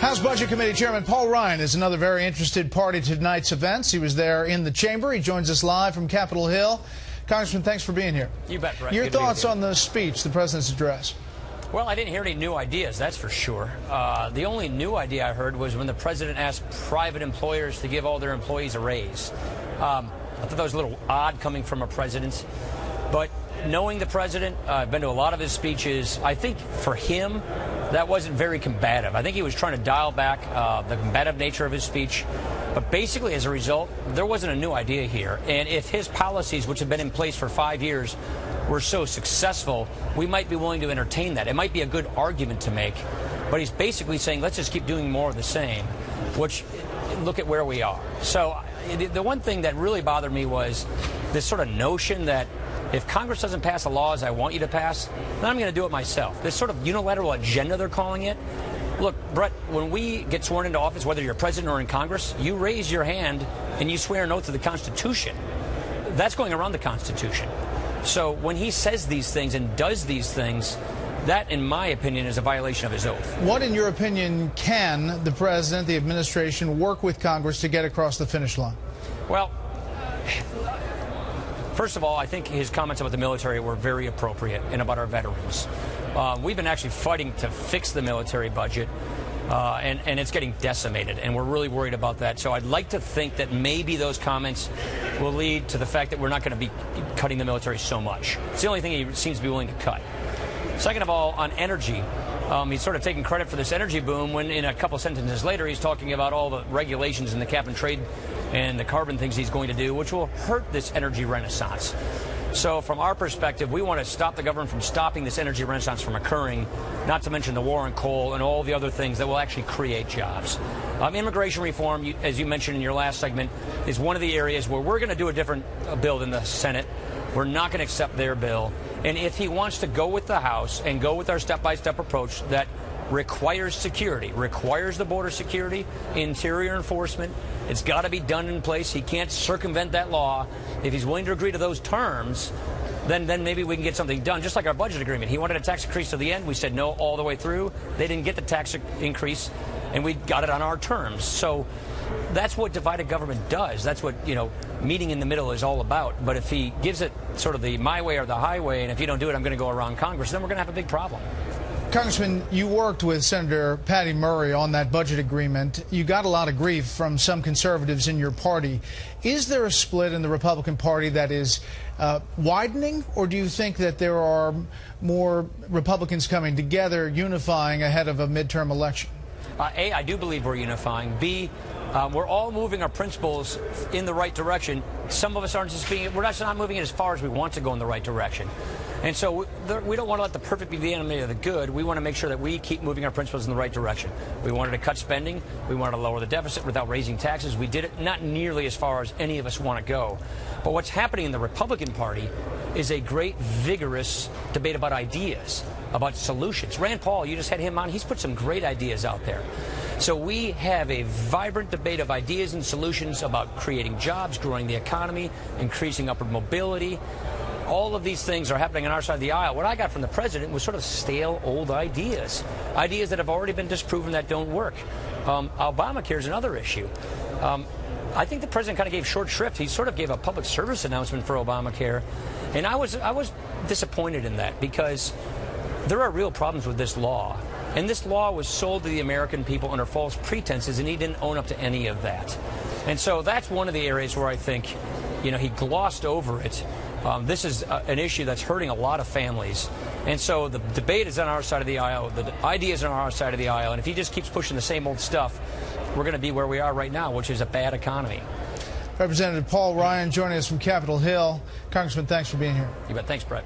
House Budget Committee Chairman Paul Ryan is another very interested party to tonight's events. He was there in the chamber. He joins us live from Capitol Hill. Congressman, thanks for being here. You bet, Brett. Your thoughts on the speech, the president's address? Well, I didn't hear any new ideas, that's for sure. The only new idea I heard was when the president asked private employers to give all their employees a raise. I thought that was a little odd coming from a president. But knowing the president, I've been to a lot of his speeches. I think for him, that wasn't very combative. I think he was trying to dial back the combative nature of his speech. But basically, as a result, there wasn't a new idea here. And if his policies, which have been in place for 5 years, were so successful, we might be willing to entertain that. It might be a good argument to make. But he's basically saying, let's just keep doing more of the same, which, look at where we are. So the one thing that really bothered me was this sort of notion that if Congress doesn't pass the laws I want you to pass, then I'm going to do it myself. This sort of unilateral agenda, they're calling it. Look, Brett, when we get sworn into office, whether you're president or in Congress, you raise your hand and you swear an oath to the Constitution. That's going around the Constitution. So when he says these things and does these things, that, in my opinion, is a violation of his oath. What, in your opinion, can the president, the administration, work with Congress to get across the finish line? Well, first of all, I think his comments about the military were very appropriate and about our veterans. We've been actually fighting to fix the military budget, and it's getting decimated, and we're really worried about that. So I'd like to think that maybe those comments will lead to the fact that we're not going to be cutting the military so much. It's the only thing he seems to be willing to cut. Second of all, on energy, he's sort of taking credit for this energy boom when in a couple sentences later he's talking about all the regulations and the cap and trade and the carbon things he's going to do, which will hurt this energy renaissance. So from our perspective, we want to stop the government from stopping this energy renaissance from occurring, not to mention the war on coal and all the other things that will actually create jobs. Immigration reform, as you mentioned in your last segment, is one of the areas where we're going to do a different bill than the Senate. We're not going to accept their bill. And if he wants to go with the House and go with our step-by-step approach that requires security, requires the border security, interior enforcement, it's got to be done in place. He can't circumvent that law. If he's willing to agree to those terms, then maybe we can get something done, just like our budget agreement. He wanted a tax increase to the end. We said no all the way through. They didn't get the tax increase, and we got it on our terms. So that's what divided government does. That's what, meeting in the middle is all about. But if he gives it sort of the my way or the highway, and if you don't do it, I'm going to go around Congress, then we're going to have a big problem. Congressman, you worked with Senator Patty Murray on that budget agreement. You got a lot of grief from some conservatives in your party. Is there a split in the Republican Party that is widening, or do you think that there are more Republicans coming together, unifying ahead of a midterm election? A, I do believe we're unifying. B, we're all moving our principles in the right direction. Some of us aren't just we're not moving it as far as we want to go in the right direction. And so we don't want to let the perfect be the enemy of the good. We want to make sure that we keep moving our principles in the right direction. We wanted to cut spending. We wanted to lower the deficit without raising taxes. We did it not nearly as far as any of us want to go. But what's happening in the Republican Party is a great, vigorous debate about ideas, about solutions. Rand Paul, you just had him on. He's put some great ideas out there. So we have a vibrant debate of ideas and solutions about creating jobs, growing the economy, increasing upward mobility. All of these things are happening on our side of the aisle. What I got from the president was sort of stale, old ideas. Ideas that have already been disproven that don't work. Obamacare is another issue. I think the president kind of gave short shrift. He sort of gave a public service announcement for Obamacare. And I was disappointed in that because there are real problems with this law. And this law was sold to the American people under false pretenses, and he didn't own up to any of that. And so that's one of the areas where I think, he glossed over it. This is an issue that's hurting a lot of families. And so the debate is on our side of the aisle. The ideas are on our side of the aisle. And if he just keeps pushing the same old stuff, we're going to be where we are right now, which is a bad economy. Representative Paul Ryan joining us from Capitol Hill. Congressman, thanks for being here. You bet. Thanks, Brett.